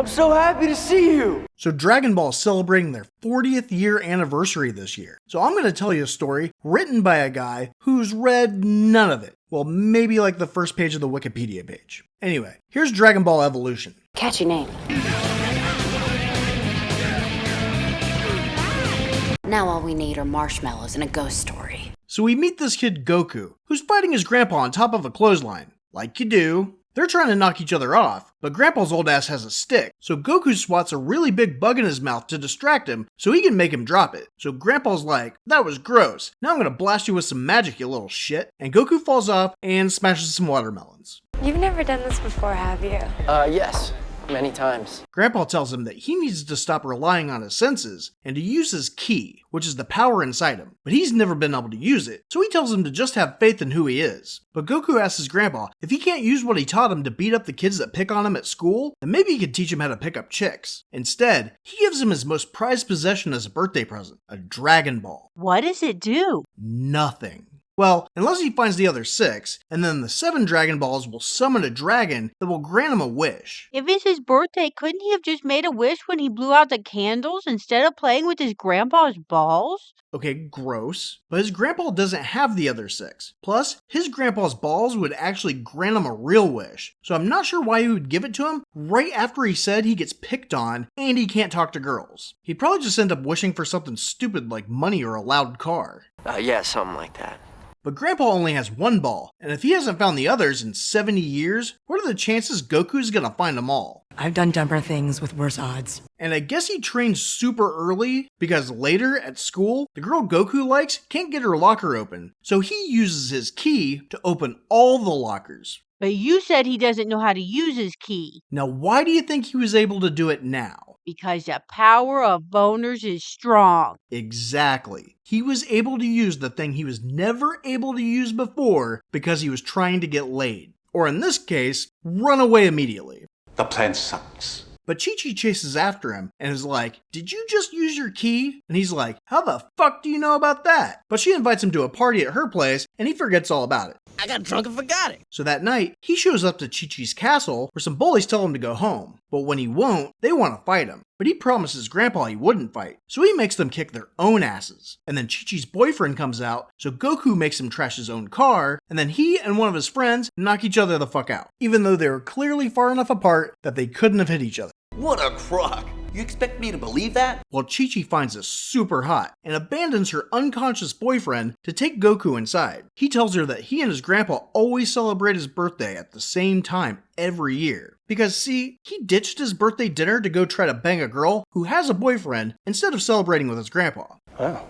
so happy to see you! So Dragon Ball is celebrating their 40th year anniversary this year. So I'm going to tell you a story written by a guy who's read none of it. Well, maybe like the first page of the Wikipedia page. Anyway, here's Dragon Ball Evolution. Catchy name. Now all we need are marshmallows and a ghost story. So we meet this kid Goku, who's fighting his grandpa on top of a clothesline. Like you do. They're trying to knock each other off, but Grandpa's old ass has a stick, so Goku swats a really big bug in his mouth to distract him so he can make him drop it. So Grandpa's like, that was gross, now I'm gonna blast you with some magic, you little shit. And Goku falls off and smashes some watermelons. You've never done this before, have you? Yes. Many times. Grandpa tells him that he needs to stop relying on his senses and to use his ki, which is the power inside him, but he's never been able to use it, so he tells him to just have faith in who he is. But Goku asks his grandpa if he can't use what he taught him to beat up the kids that pick on him at school, then maybe he could teach him how to pick up chicks. Instead, he gives him his most prized possession as a birthday present, a Dragon Ball. What does it do? Nothing. Well, unless he finds the other 6, and then the 7 Dragon Balls will summon a dragon that will grant him a wish. If it's his birthday, couldn't he have just made a wish when he blew out the candles instead of playing with his grandpa's balls? Okay, gross. But his grandpa doesn't have the other 6. Plus, his grandpa's balls would actually grant him a real wish. So I'm not sure why he would give it to him right after he said he gets picked on and he can't talk to girls. He'd probably just end up wishing for something stupid like money or a loud car. Yeah, something like that. But Grandpa only has 1 ball, and if he hasn't found the others in 70 years, what are the chances Goku's gonna find them all? I've done dumber things with worse odds. And I guess he trains super early, because later at school, the girl Goku likes can't get her locker open, so he uses his ki to open all the lockers. But you said he doesn't know how to use his ki. Now why do you think he was able to do it now? Because the power of boners is strong. Exactly. He was able to use the thing he was never able to use before because he was trying to get laid. Or in this case, run away immediately. The plan sucks. But Chi-Chi chases after him and is like, did you just use your ki? And he's like, how the fuck do you know about that? But she invites him to a party at her place and he forgets all about it. I got drunk and forgot it. So that night, he shows up to Chi-Chi's castle where some bullies tell him to go home. But when he won't, they want to fight him. But he promises Grandpa he wouldn't fight, so he makes them kick their own asses. And then Chi-Chi's boyfriend comes out, so Goku makes him trash his own car, and then he and one of his friends knock each other the fuck out, even though they were clearly far enough apart that they couldn't have hit each other. What a crock. You expect me to believe that? Well, Chi-Chi finds this super hot and abandons her unconscious boyfriend to take Goku inside. He tells her that he and his grandpa always celebrate his birthday at the same time every year. Because see, he ditched his birthday dinner to go try to bang a girl who has a boyfriend instead of celebrating with his grandpa. Well,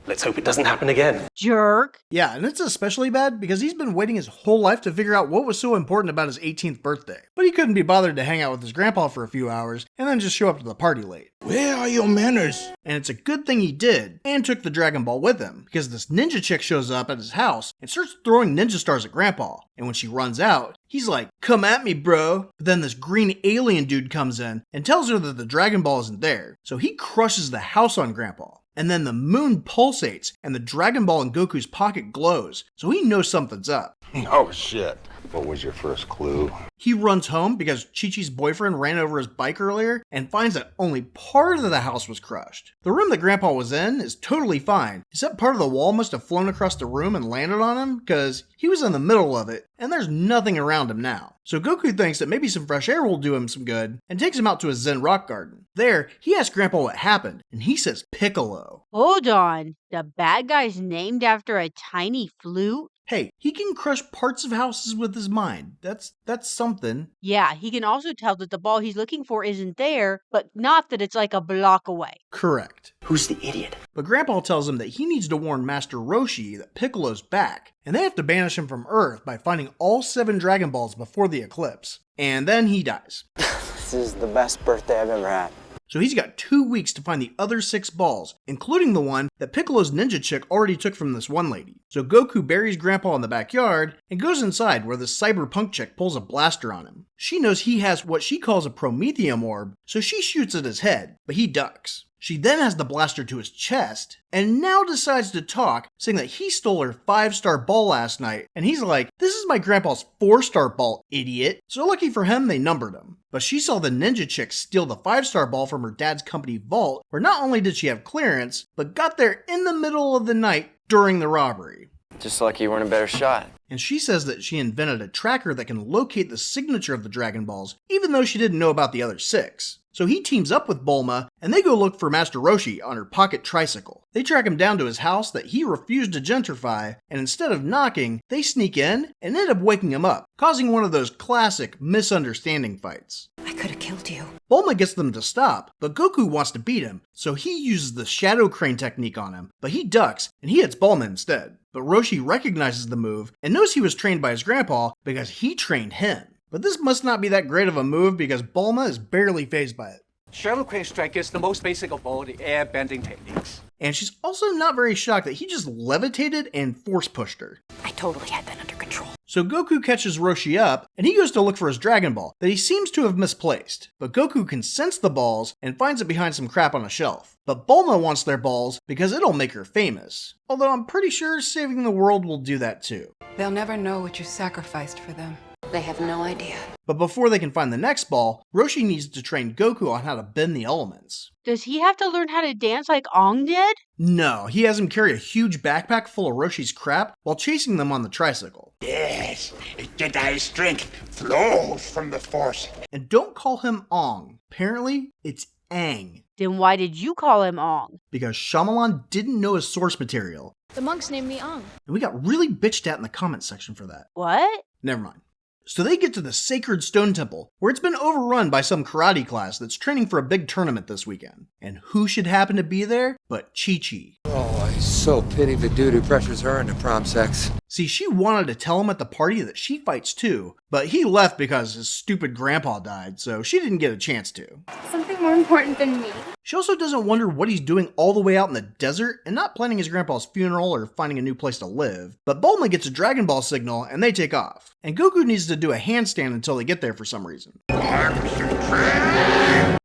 let's hope it doesn't happen again. Jerk. Yeah, and it's especially bad because he's been waiting his whole life to figure out what was so important about his 18th birthday. But he couldn't be bothered to hang out with his grandpa for a few hours and then just show up to the party late. Where are your manners? And it's a good thing he did and took the Dragon Ball with him because this ninja chick shows up at his house and starts throwing ninja stars at Grandpa. And when she runs out, he's like, come at me, bro. But then this green alien dude comes in and tells her that the Dragon Ball isn't there. So he crushes the house on Grandpa. And then the moon pulsates and the Dragon Ball in Goku's pocket glows. So he knows something's up. Oh shit. What was your first clue? He runs home because Chi-Chi's boyfriend ran over his bike earlier and finds that only part of the house was crushed. The room that Grandpa was in is totally fine, except part of the wall must have flown across the room and landed on him because he was in the middle of it and there's nothing around him now. So Goku thinks that maybe some fresh air will do him some good and takes him out to his Zen rock garden. There, he asks Grandpa what happened and he says Piccolo. Hold on. The bad guy's named after a tiny flute? Hey, he can crush parts of houses with his mind. That's something. Yeah, he can also tell that the ball he's looking for isn't there, but not that it's like a block away. Correct. Who's the idiot? But Grandpa tells him that he needs to warn Master Roshi that Piccolo's back, and they have to banish him from Earth by finding all 7 Dragon Balls before the eclipse. And then he dies. This is the best birthday I've ever had. So he's got 2 weeks to find the other 6 balls, including the one that Piccolo's ninja chick already took from this one lady. So Goku buries Grandpa in the backyard and goes inside where the cyberpunk chick pulls a blaster on him. She knows he has what she calls a promethium orb, so she shoots at his head, but he ducks. She then has the blaster to his chest, and now decides to talk, saying that he stole her 5-star ball last night, and he's like, this is my grandpa's 4-star ball, idiot. So lucky for him, they numbered him. But she saw the ninja chick steal the 5-star ball from her dad's company vault, where not only did she have clearance, but got there in the middle of the night during the robbery. Just lucky you weren't a better shot. And she says that she invented a tracker that can locate the signature of the Dragon Balls, even though she didn't know about the other 6. So he teams up with Bulma, and they go look for Master Roshi on her pocket tricycle. They track him down to his house that he refused to gentrify, and instead of knocking, they sneak in and end up waking him up, causing one of those classic misunderstanding fights. I could have killed you. Bulma gets them to stop, but Goku wants to beat him, so he uses the shadow crane technique on him, but he ducks, and he hits Bulma instead. But Roshi recognizes the move, and knows he was trained by his grandpa because he trained him. But this must not be that great of a move because Bulma is barely fazed by it. Shadow Crane Strike is the most basic of all the air bending techniques. And she's also not very shocked that he just levitated and force pushed her. I totally had that under control. So Goku catches Roshi up, and he goes to look for his Dragon Ball that he seems to have misplaced. But Goku can sense the balls and finds it behind some crap on a shelf. But Bulma wants their balls because it'll make her famous. Although I'm pretty sure saving the world will do that too. They'll never know what you sacrificed for them. They have no idea. But before they can find the next ball, Roshi needs to train Goku on how to bend the elements. Does he have to learn how to dance like Ong did? No, he has him carry a huge backpack full of Roshi's crap while chasing them on the tricycle. Yes, Jedi strength flows from the Force. And don't call him Ong. Apparently, it's Aang. Then why did you call him Ong? Because Shyamalan didn't know his source material. The monks named me Ong. And we got really bitched at in the comment section for that. What? Never mind. So they get to the Sacred Stone Temple, where it's been overrun by some karate class that's training for a big tournament this weekend. And who should happen to be there but Chi-Chi? Oh, I so pity the dude who pressures her into prom sex. See, she wanted to tell him at the party that she fights too, but he left because his stupid grandpa died, so she didn't get a chance to. Something more important than me? She also doesn't wonder what he's doing all the way out in the desert and not planning his grandpa's funeral or finding a new place to live. But Bulma gets a Dragon Ball signal and they take off. And Goku needs to do a handstand until they get there for some reason.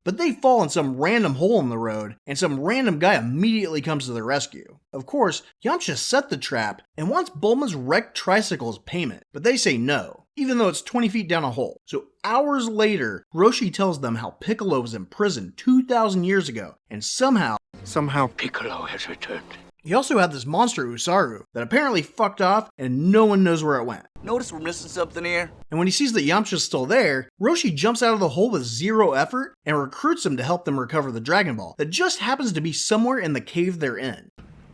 But they fall in some random hole in the road, and some random guy immediately comes to their rescue. Of course, Yamcha set the trap and wants Bulma's wrecked tricycle as payment, but they say no, even though it's 20 feet down a hole. So hours later, Roshi tells them how Piccolo was imprisoned 2,000 years ago, and somehow Piccolo has returned. he also had this monster Usaru that apparently fucked off and no one knows where it went. Notice we're missing something here? And when he sees that Yamcha's still there, Roshi jumps out of the hole with zero effort and recruits him to help them recover the Dragon Ball that just happens to be somewhere in the cave they're in.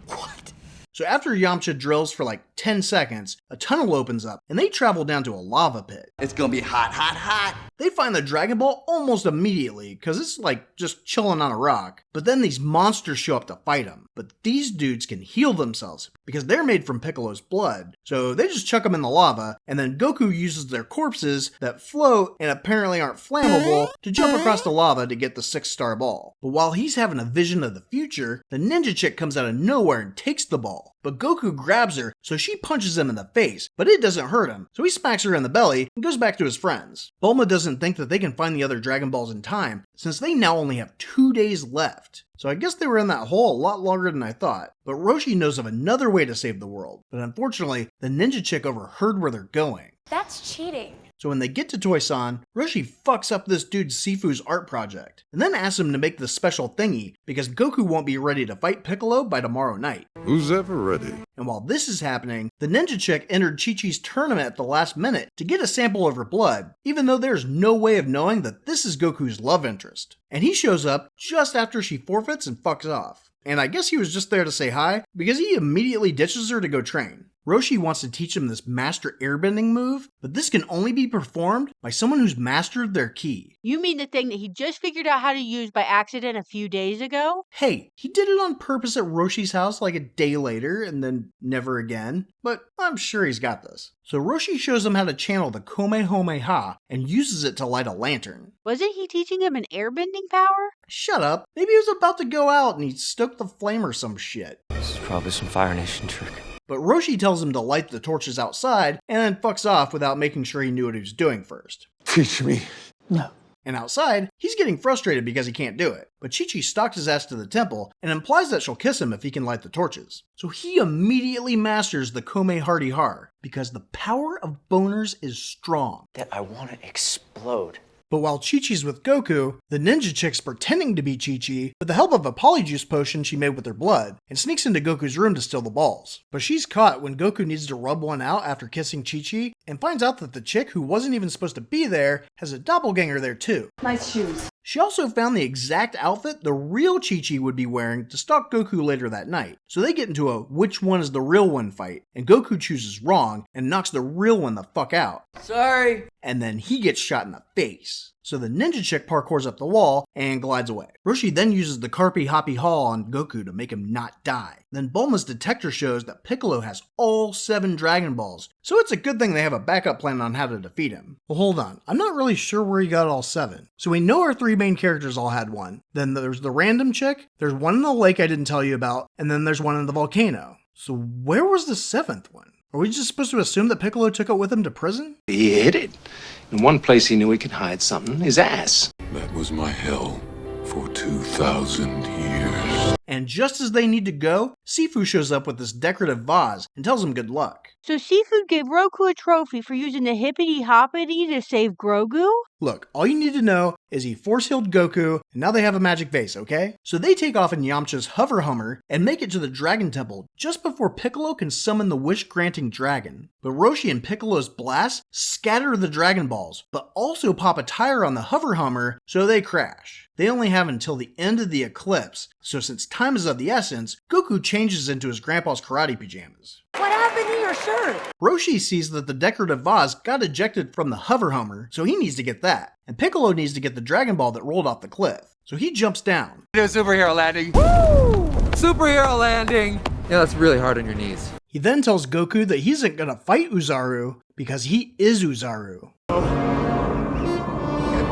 What? So after Yamcha drills for like 10 seconds, a tunnel opens up and they travel down to a lava pit. It's gonna be hot, hot, hot. They find the Dragon Ball almost immediately because it's like just chilling on a rock. But then these monsters show up to fight them. But these dudes can heal themselves because they're made from Piccolo's blood. So they just chuck them in the lava, and then Goku uses their corpses that float and apparently aren't flammable to jump across the lava to get the 6-star ball. But while he's having a vision of the future, the ninja chick comes out of nowhere and takes the ball. But Goku grabs her, so she punches him in the face, but it doesn't hurt him, so he smacks her in the belly and goes back to his friends. Bulma doesn't think that they can find the other Dragon Balls in time, since they now only have 2 days left. So I guess they were in that hole a lot longer than I thought. But Roshi knows of another way to save the world, but unfortunately, the ninja chick overheard where they're going. That's cheating. So when they get to Toy-san, Roshi fucks up this dude Sifu's art project, and then asks him to make this special thingy because Goku won't be ready to fight Piccolo by tomorrow night. Who's ever ready? And while this is happening, the ninja chick entered Chi-Chi's tournament at the last minute to get a sample of her blood, even though there's no way of knowing that this is Goku's love interest. And he shows up just after she forfeits and fucks off. And I guess he was just there to say hi, because he immediately ditches her to go train. Roshi wants to teach him this master airbending move, but this can only be performed by someone who's mastered their ki. You mean the thing that he just figured out how to use by accident a few days ago? Hey, he did it on purpose at Roshi's house like a day later and then never again, but I'm sure he's got this. So Roshi shows him how to channel the Kamehameha and uses it to light a lantern. Wasn't he teaching him an airbending power? Shut up. Maybe he was about to go out and he stoked the flame or some shit. This is probably some Fire Nation trick. But Roshi tells him to light the torches outside and then fucks off without making sure he knew what he was doing first. Teach me. No. And outside, he's getting frustrated because he can't do it. But Chi-Chi stalks his ass to the temple and implies that she'll kiss him if he can light the torches. So he immediately masters the Kome Hardy Har, because the power of boners is strong. That I want to explode. But while Chi-Chi's with Goku, the ninja chick's pretending to be Chi-Chi with the help of a polyjuice potion she made with her blood, and sneaks into Goku's room to steal the balls. But she's caught when Goku needs to rub one out after kissing Chi-Chi, and finds out that the chick who wasn't even supposed to be there has a doppelganger there too. Nice shoes. She also found the exact outfit the real Chi-Chi would be wearing to stalk Goku later that night. So they get into a which one is the real one fight, and Goku chooses wrong and knocks the real one the fuck out. Sorry. And then he gets shot in the face. So the ninja chick parkours up the wall and glides away. Roshi then uses the Carpi Hoppy Haul on Goku to make him not die. Then Bulma's detector shows that Piccolo has all 7 Dragon Balls, so it's a good thing they have a backup plan on how to defeat him. Well, hold on, I'm not really sure where he got all 7. So we know our 3 main characters all had one. Then there's the random chick, there's one in the lake I didn't tell you about, and then there's one in the volcano. So where was the 7th one? Are we just supposed to assume that Piccolo took it with him to prison? He hid it. In one place he knew he could hide something, his ass. That was my hell for 2,000 years. And just as they need to go, Sifu shows up with this decorative vase and tells him good luck. So Sifu gave Roku a trophy for using the hippity-hoppity to save Grogu? Look, all you need to know is he force-healed Goku, and now they have a magic vase, okay? So they take off in Yamcha's hover hummer and make it to the Dragon Temple just before Piccolo can summon the wish-granting dragon. But Roshi and Piccolo's blast scatter the Dragon Balls, but also pop a tire on the hover hummer, so they crash. They only have until the end of the eclipse, so since time is of the essence, Goku changes into his grandpa's karate pajamas. What happened to your shirt? Roshi sees that the decorative vase got ejected from the hover hummer, so he needs to get that. And Piccolo needs to get the Dragon Ball that rolled off the cliff. So he jumps down. Do a superhero landing. Woo! Superhero landing! Yeah, that's really hard on your knees. He then tells Goku that he isn't gonna fight Uzaru because he is Uzaru. It's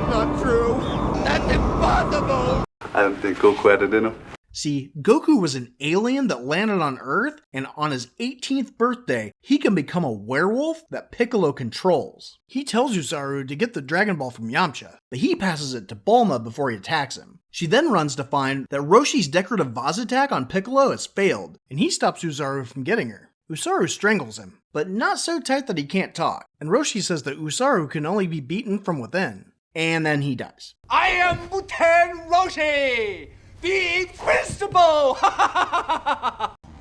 not true. That's impossible. I don't think Goku had it in him. See, Goku was an alien that landed on Earth, and on his 18th birthday, he can become a werewolf that Piccolo controls. He tells Uzaru to get the Dragon Ball from Yamcha, but he passes it to Bulma before he attacks him. She then runs to find that Roshi's decorative vase attack on Piccolo has failed, and he stops Uzaru from getting her. Uzaru strangles him, but not so tight that he can't talk, and Roshi says that Uzaru can only be beaten from within. And then he dies. I am Muten Roshi, the Invincible!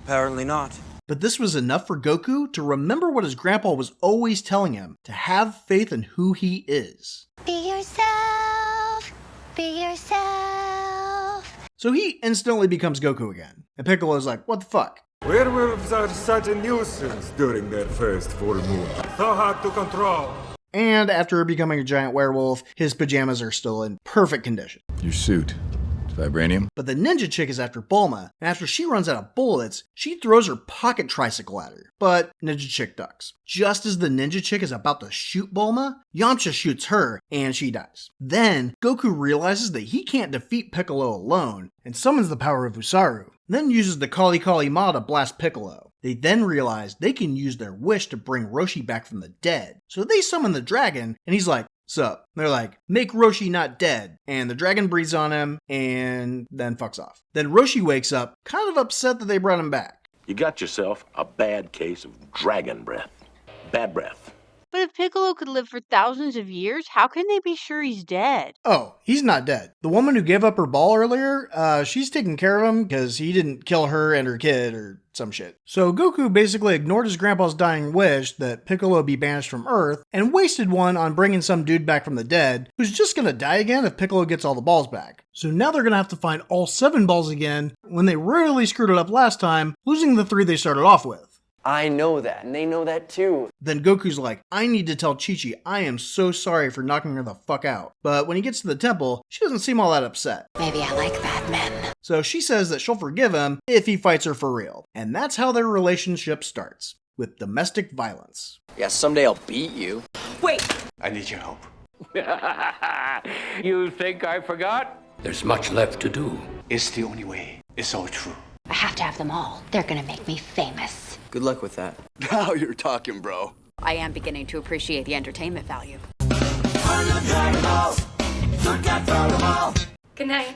Apparently not. But this was enough for Goku to remember what his grandpa was always telling him, to have faith in who he is. Be yourself. Be yourself. So he instantly becomes Goku again. And Piccolo's like, what the fuck? Werewolves are such a nuisance during their first full moon. So hard to control. And after becoming a giant werewolf, his pajamas are still in perfect condition. Your suit. Vibranium? But the ninja chick is after Bulma, and after she runs out of bullets, she throws her pocket tricycle at her. But ninja chick ducks. Just as the ninja chick is about to shoot Bulma, Yamcha shoots her, and she dies. Then, Goku realizes that he can't defeat Piccolo alone, and summons the power of Usaru. Then uses the Kali Kali Ma to blast Piccolo. They then realize they can use their wish to bring Roshi back from the dead. So they summon the dragon, and he's like, "Sup?" They're like, "Make Roshi not dead." And the dragon breathes on him, and then fucks off. Then Roshi wakes up, kind of upset that they brought him back. You got yourself a bad case of dragon breath. Bad breath. But if Piccolo could live for thousands of years, how can they be sure he's dead? Oh, he's not dead. The woman who gave up her ball earlier, she's taking care of him because he didn't kill her and her kid or some shit. So Goku basically ignored his grandpa's dying wish that Piccolo be banished from Earth and wasted one on bringing some dude back from the dead who's just gonna die again if Piccolo gets all the balls back. So now they're gonna have to find all 7 balls again when they royally screwed it up last time, losing the 3 they started off with. I know that, and they know that too. Then Goku's like, I need to tell Chi-Chi I am so sorry for knocking her the fuck out. But when he gets to the temple, she doesn't seem all that upset. Maybe I like bad men. So she says that she'll forgive him if he fights her for real. And that's how their relationship starts, with domestic violence. Yeah, someday I'll beat you. Wait! I need your help. You think I forgot? There's much left to do. It's the only way. It's all true. I have to have them all. They're gonna make me famous. Good luck with that. Now you're talking, bro. I am beginning to appreciate the entertainment value. Good night.